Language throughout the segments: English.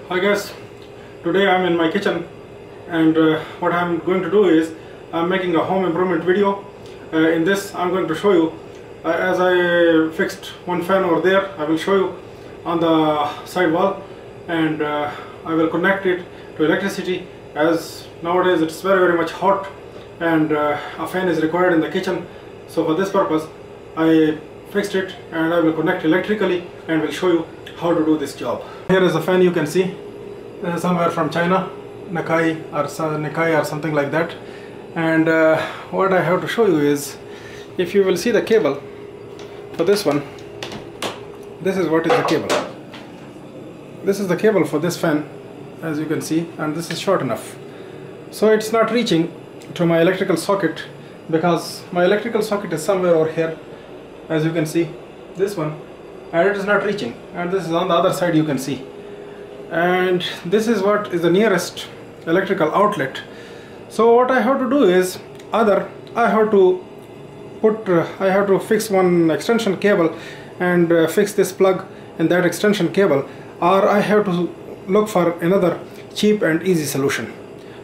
Hi guys, today I'm in my kitchen and what I'm going to do is I'm making a home improvement video. In this I'm going to show you as I fixed one fan over there. I will show you on the side wall and I will connect it to electricity, as nowadays it's very much hot and a fan is required in the kitchen. So for this purpose I fixed it and I will connect electrically and will show you how to do this job. Here is a fan you can see. This is somewhere from China, Nikai or something like that. And what I have to show you is, if you will see the cable for this one, this is what is the cable. This is the cable for this fan, as you can see, and this is short enough. So it's not reaching to my electrical socket because my electrical socket is somewhere over here, as you can see, this one, and it is not reaching, and this is on the other side you can see, and this is what is the nearest electrical outlet. So what I have to do is either I have to fix one extension cable and fix this plug in that extension cable, or I have to look for another cheap and easy solution.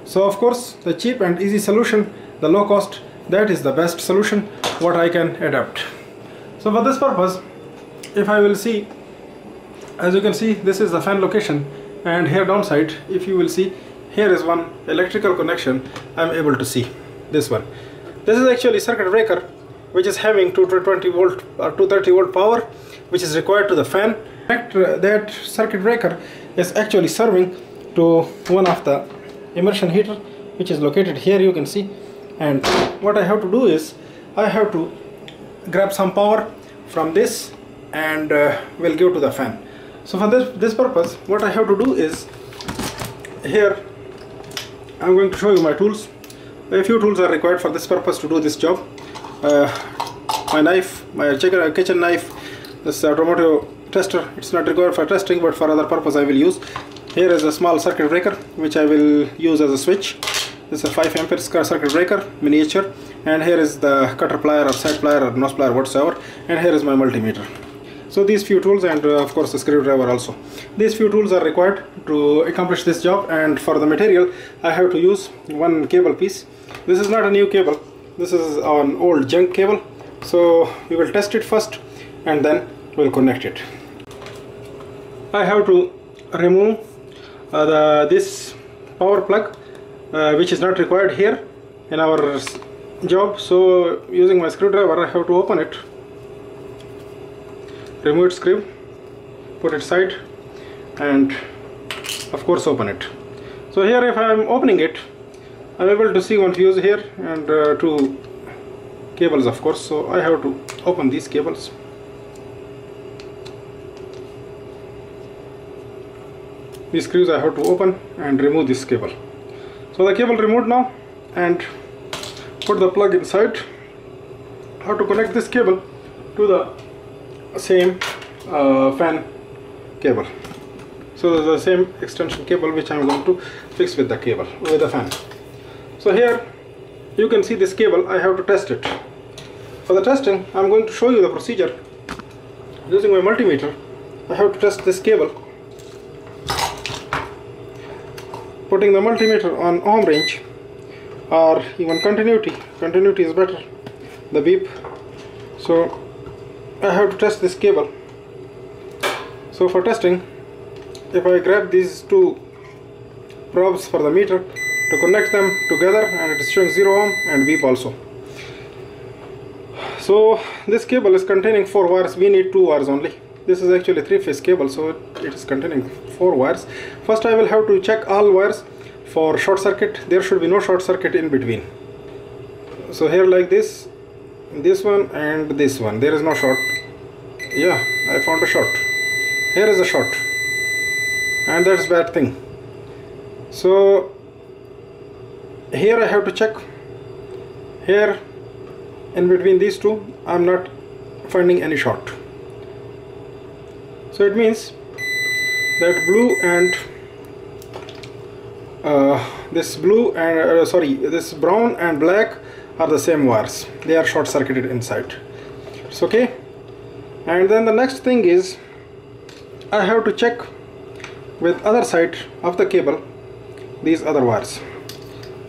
So of course the cheap and easy solution, the low cost, that is the best solution what I can adapt. So for this purpose, if I will see, as you can see, this is the fan location, and here downside, if you will see, here is one electrical connection I am able to see. This one, this is actually circuit breaker which is having 220 volt or 230 volt power which is required to the fan. That circuit breaker is actually serving to one of the immersion heater which is located here, you can see. And what I have to do is I have to grab some power from this and will give to the fan. So for this purpose, what I have to do is, here I'm going to show you my tools. A few tools are required for this purpose to do this job. My knife, my kitchen knife, this automotive tester. It's not required for testing, but for other purpose I will use. Here is a small circuit breaker which I will use as a switch. This is a 5 ampere circuit breaker, miniature, and here is the cutter plier or side plier or nose plier, whatsoever, and here is my multimeter. So these few tools, and of course the screwdriver also. These few tools are required to accomplish this job, and for the material I have to use one cable piece. This is not a new cable, this is an old junk cable. So we will test it first and then we'll connect it. I have to remove this power plug which is not required here in our job. So using my screwdriver I have to open it, remove its screw, put it aside, and of course open it. So here if I am opening it, I am able to see one fuse here and two cables, of course. So I have to open these cables. These screws I have to open and remove this cable. So the cable removed now, and put the plug inside. I have to connect this cable to the same fan cable. So the same extension cable which I am going to fix with the cable, with the fan. So here you can see this cable. I have to test it. For the testing I am going to show you the procedure. Using my multimeter I have to test this cable. Putting the multimeter on ohm range or even continuity is better, the beep. So I have to test this cable. So for testing, if I grab these two probes for the meter to connect them together, and it is showing 0 ohm and beep also. So this cable is containing 4 wires. We need 2 wires only. This is actually a 3-phase cable, so it is containing 4 wires. First I will have to check all wires for short circuit. There should be no short circuit in between. So here, like this one and this one, there is no short. Yeah, I found a short. Here is a short, and that's bad thing. So here I have to check. Here in between these two I'm not finding any short. So it means that blue and this brown and black are the same wires. They are short circuited inside. It's okay. And then the next thing is I have to check with other side of the cable these other wires.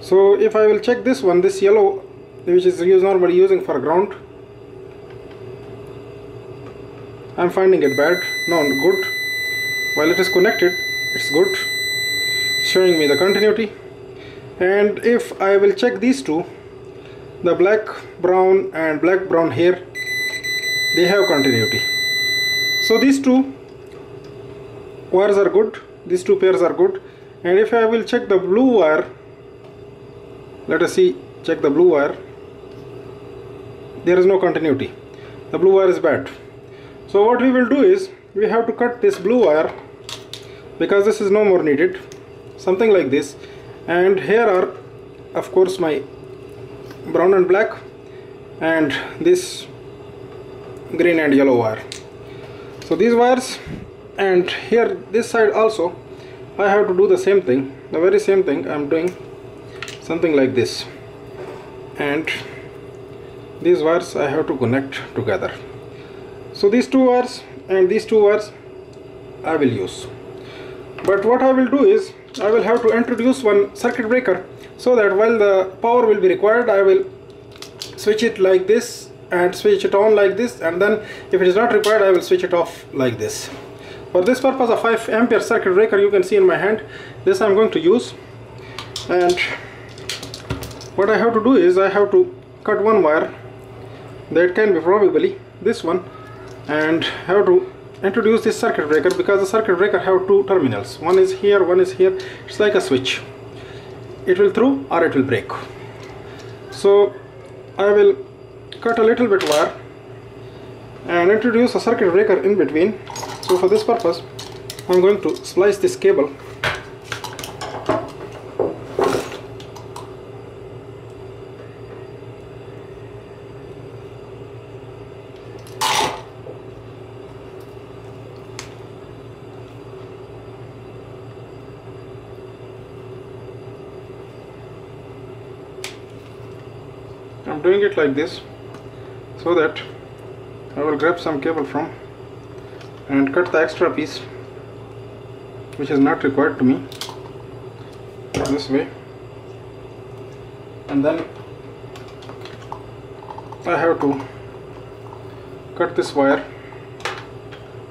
So if I will check this one, this yellow, which is normally using for ground, I'm finding it bad. No, good. While it is connected, it's good, showing me the continuity. And if I will check these two, the black brown and black brown here, they have continuity. So these two wires are good, these two pairs are good. And if I will check the blue wire, let us see, check the blue wire, there is no continuity. The blue wire is bad. So what we will do is, we have to cut this blue wire because this is no more needed, something like this. And here are of course my brown and black, and this green and yellow wire. So these wires, and here this side also I have to do the same thing, the very same thing. I am doing something like this, and these wires I have to connect together. So these two wires and these two wires I will use. But what I will do is, I will have to introduce one circuit breaker, so that while the power will be required, I will switch it like this and switch it on like this, and then if it is not required, I will switch it off like this. For this purpose, a 5 ampere circuit breaker, you can see in my hand, this I am going to use. And what I have to do is, I have to cut one wire, that can be probably this one, and have to introduce this circuit breaker, because the circuit breaker have two terminals. One is here, one is here. It's like a switch. It will through or it will break. So I will cut a little bit wire and introduce a circuit breaker in between. So for this purpose, I'm going to splice this cable. I'm doing it like this, so that I will grab some cable from and cut the extra piece which is not required to me, this way. And then I have to cut this wire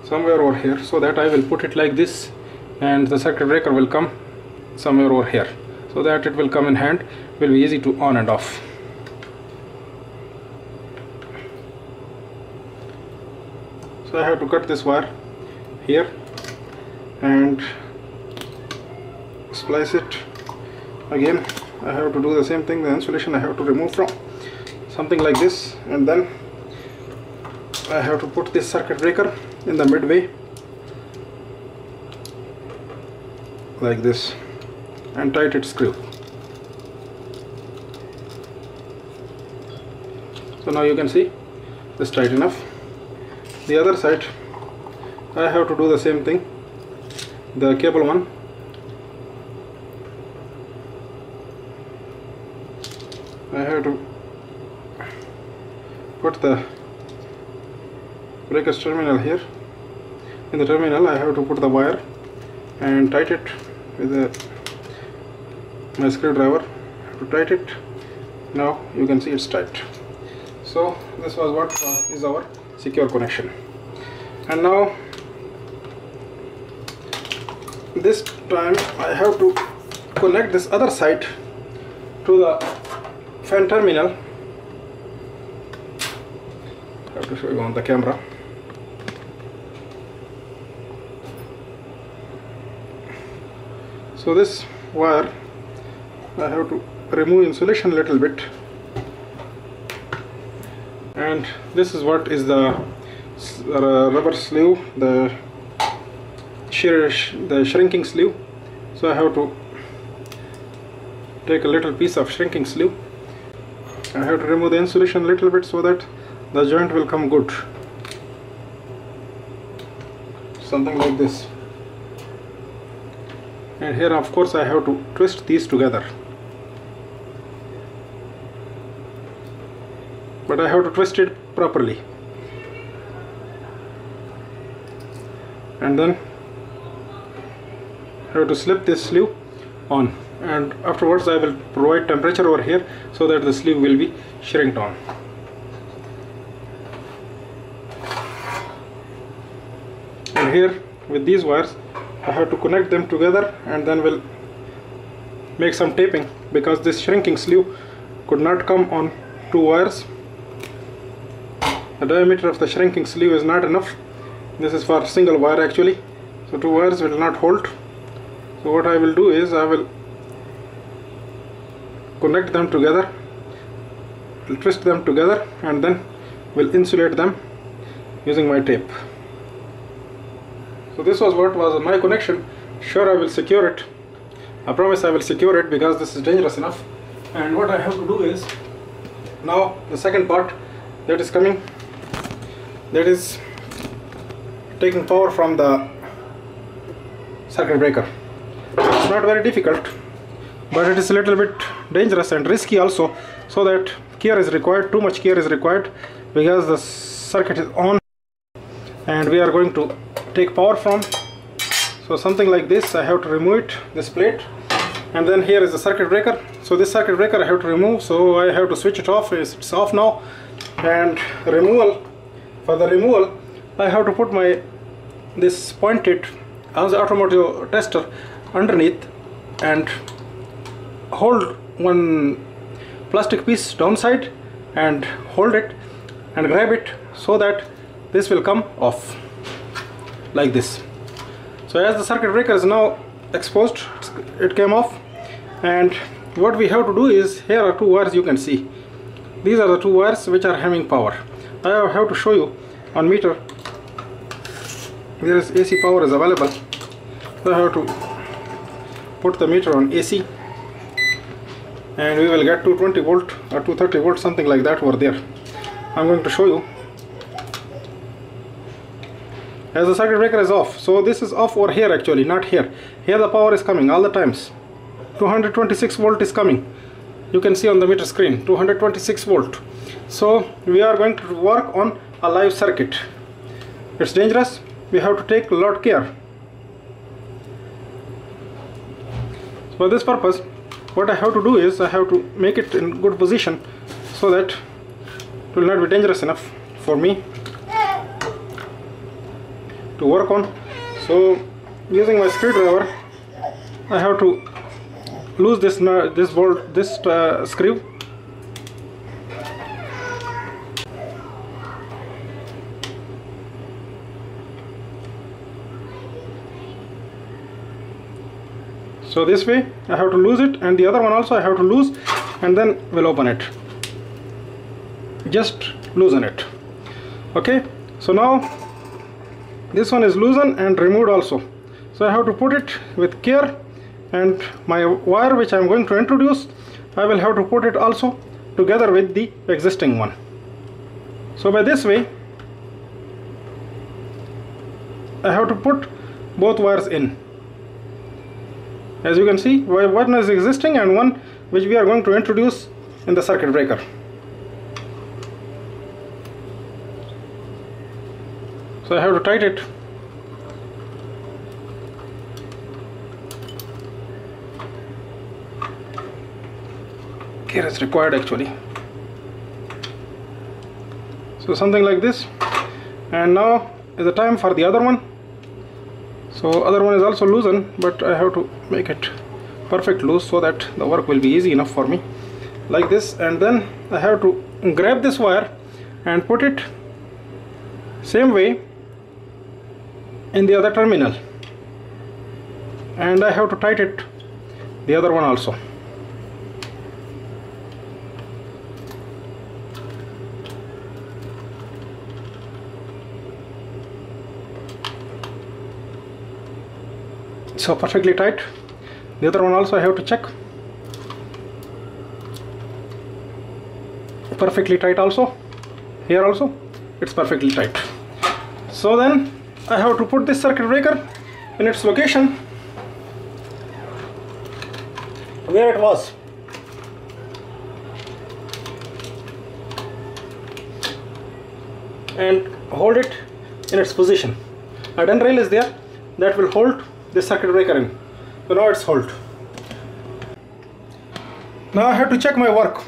somewhere over here, so that I will put it like this, and the circuit breaker will come somewhere over here, so that it will come in hand, will be easy to on and off. So I have to cut this wire here and splice it again. I have to do the same thing. The insulation I have to remove from something like this, and then I have to put this circuit breaker in the midway like this and tight its screw. So now you can see this tight enough. The other side I have to do the same thing, the cable one. I have to put the breaker's terminal here. In the terminal I have to put the wire and tight it with my screwdriver. I have to tight it. Now you can see it's tight. So this was what is our secure connection. And now this time I have to connect this other side to the fan terminal. I have to show you on the camera. So this wire I have to remove insulation a little bit, and this is what is the rubber sleeve, the shrinking sleeve. So I have to take a little piece of shrinking sleeve. I have to remove the insulation a little bit so that the joint will come good, something like this. And here of course I have to twist these together, but I have to twist it properly. And then have to slip this sleeve on, and afterwards I will provide temperature over here so that the sleeve will be shrinked on. And here with these wires I have to connect them together, and then we'll make some taping, because this shrinking sleeve could not come on 2 wires. The diameter of the shrinking sleeve is not enough. This is for single wire actually, so 2 wires will not hold. So what I will do is I will connect them together, twist them together, and then will insulate them using my tape. So this was what was my connection. Sure, I will secure it. I promise I will secure it, because this is dangerous enough. And what I have to do is, now the second part that is coming, that is taking power from the circuit breaker. It's not very difficult, but it is a little bit dangerous and risky also, so that care is required. Too much care is required, because the circuit is on and we are going to take power from. So something like this, I have to remove it, this plate, and then here is the circuit breaker. So this circuit breaker I have to remove, so I have to switch it off. It's off now. And removal, for the removal I have to put this pointed as automotive tester underneath and hold one plastic piece downside and hold it and grab it, so that this will come off like this. So as the circuit breaker is now exposed, it came off, and what we have to do is, here are 2 wires you can see. These are the 2 wires which are having power. I have to show you on meter. There is AC power is available. So I have to put the meter on AC, and we will get 220 volt or 230 volt, something like that over there. I'm going to show you. As the circuit breaker is off, so this is off over here actually, not here. Here the power is coming all the times. 226 volt is coming. You can see on the meter screen, 226 volt. So we are going to work on a live circuit. It's dangerous. We have to take a lot care. So for this purpose, what I have to do is I have to make it in good position, so that it will not be dangerous enough for me to work on. So using my screwdriver, I have to loose this screw. So this way I have to lose it, and the other one also I have to lose, and then we'll open it. Just loosen it. Okay, so now this one is loosened and removed also. So I have to put it with care, and my wire which I am going to introduce, I will have to put it also together with the existing one. So by this way I have to put both wires in. As you can see, one is existing and one which we are going to introduce in the circuit breaker. So I have to tighten it. Care is required actually. So something like this. And now is the time for the other one. So other one is also loosened, but I have to make it perfect loose so that the work will be easy enough for me, like this. And then I have to grab this wire and put it same way in the other terminal, and I have to tighten it the other one also. So perfectly tight. The other one also I have to check. Perfectly tight also. Here also it's perfectly tight. So then I have to put this circuit breaker in its location where it was. And hold it in its position. A den rail is there that will hold this circuit breaker in. So now it's hold. Now I have to check my work.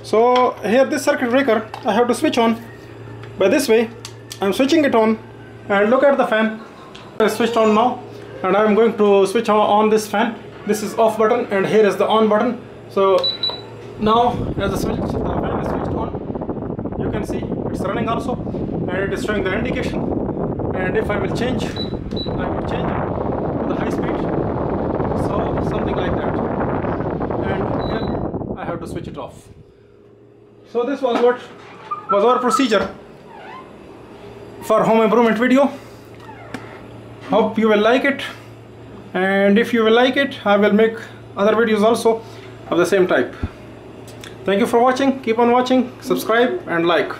So here this circuit breaker I have to switch on by this way. I'm switching it on, and look at the fan. It's switched on now, and I'm going to switch on this fan. This is off button and here is the on button. So now as the fan is switched on, you can see it's running also, and it is showing the indication. And if I will change, I will change it to the high speed, so something like that, and here I have to switch it off. So this was what was our procedure for home improvement video. Hope you will like it, and if you will like it, I will make other videos also of the same type. Thank you for watching. Keep on watching, subscribe and like.